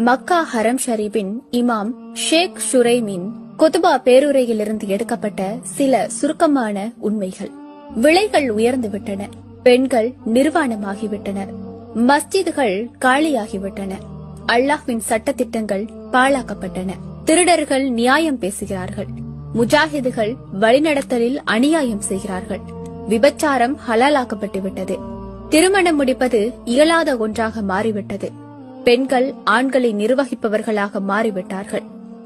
மக்கா ஹரம் ஷரீபின் இமாம் ஷேக் ஷுரைமின் குதுபா பேருரையிலிருந்து எடுக்கப்பட்ட சில சுருக்கமான உண்மைகள். விலைகள் உயர்ந்துவிட்டன, பெண்கள் நிர்வாணமாகிவிட்டனர், மஸ்ஜிதுகள் காலியாகிவிட்டன, அல்லாஹ்வின் சட்டத்திட்டங்கள் பாழாக்கப்பட்டன, திருடர்கள் நியாயம் பேசுகிறார்கள், முஜாஹிதுகள் வழிநடத்தலில் அநியாயம் செய்கிறார்கள், விபச்சாரம் ஹலாலாக்கப்பட்டுவிட்டது, திருமணம் முடிப்பது இயலாத ஒன்றாக மாறிவிட்டது, பெண்கள் ஆண்களை நிர்வகிப்பவர்களாக மாறிவிட்டார்கள்,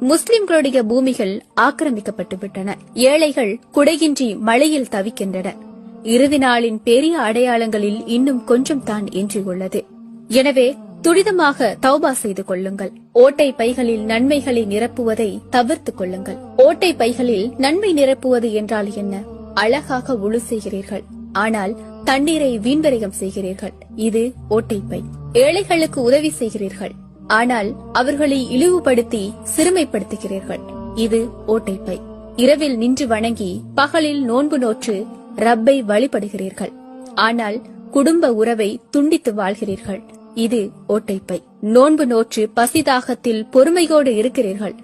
முஸ்லிம்களுடைய பூமிகள் ஆக்கிரமிக்கப்பட்டுவிட்டன, ஏழைகள் குடையின்றி மழையில் தவிக்கின்றனர், இறுதி நாளின் பெரிய அடையாளங்களில் இன்னும் கொஞ்சம் தான் எஞ்சியுள்ளது. எனவே துரிதமாக தௌபா செய்து கொள்ளுங்கள். ஓட்டை பைகளில் நன்மைகளை நிரப்புவதை தவிர்த்துக் கொள்ளுங்கள். ஓட்டை பைகளில் நன்மை நிரப்புவது என்றால் என்ன? அழகாக உழு செய்கிறீர்கள், ஆனால் தண்ணீரை வீண்வரிகம் செய்கிறீர்கள். இது ஓட்டை பை. ஏழைகளுக்கு உதவி செய்கிறீர்கள், ஆனால் அவர்களை இழிவுபடுத்தி சிறுமைப்படுத்துகிறீர்கள். இது ஓட்டை பை. இரவில் நின்று வணங்கி பகலில் நோன்பு நோற்று ரப்பை வழிபடுகிறீர்கள், ஆனால் குடும்ப உறவை துண்டித்து வாழ்கிறீர்கள். இது ஓட்டைப்பை. நோன்பு நோற்று பசிதாகத்தில் பொறுமையோடு இருக்கிறீர்கள்,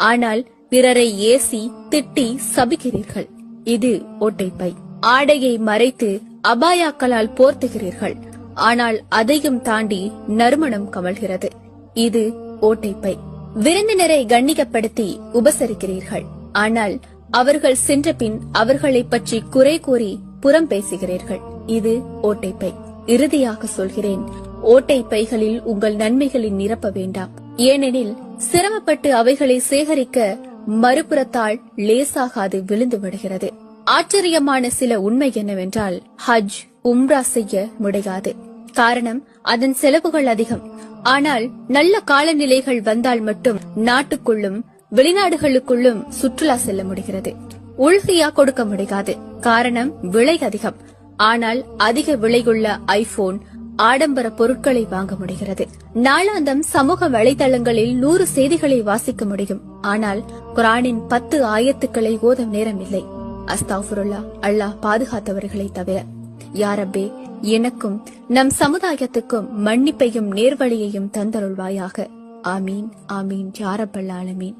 ஆனால் பிறரை ஏசி திட்டி சபிக்கிறீர்கள். இது ஓட்டைப்பை. ஆடையை மறைத்து அபாயாக்களால் போர்த்துகிறீர்கள், ஆனால் அதையும் தாண்டி நறுமணம் கமழ்கிறது. இது ஓட்டைப்பை. விருந்தினரை கண்ணியப்படுத்தி உபசரிக்கிறீர்கள், ஆனால் அவர்கள் சென்ற பின் அவர்களை பற்றி குறை கூறி புறம் பேசுகிறீர்கள். இது ஓட்டைப்பை. இறுதியாக சொல்கிறேன், ஓட்டை பைகளில் உங்கள் நன்மைகளை நிரப்ப வேண்டாம். ஏனெனில் சிரமப்பட்டு அவைகளை சேகரிக்க மறுபுறத்தால் லேசாக அது விழுந்து விடுகிறது. ஆச்சரியமான சில உண்மை என்னவென்றால், ஹஜ் உம்ரா செய்ய முடியாது. காரணம், அதன் செலவுகள் அதிகம். ஆனால் நல்ல காலநிலைகள் வந்தால் மட்டும் நாட்டுக்குள்ளும் வெளிநாடுகளுக்குள்ளும் சுற்றுலா செல்ல முடிகிறது. உள்கியா கொடுக்க முடியாது, காரணம் விலை அதிகம். ஆனால் அதிக விலையுள்ள ஐபோன், ஆடம்பர பொருட்களை வாங்க முடிகிறது. நாளாந்தம் சமூக வலைதளங்களில் 100 செய்திகளை வாசிக்க முடியும், ஆனால் குர்ஆனின் 10 ஆயத்துக்களை ஓத நேரம் இல்லை. அஸ்தக்ஃபிருல்லாஹ், அல்லாஹ் பாதுகாத்தவர்களை தவிர. யா ரப்பே, எனக்கும் நம் சமுதாயத்துக்கும் மன்னிப்பையும் நேர்வழியையும் தந்தருள்வாயாக. ஆமீன், ஆமீன் யா ரப்பல் ஆலமீன்.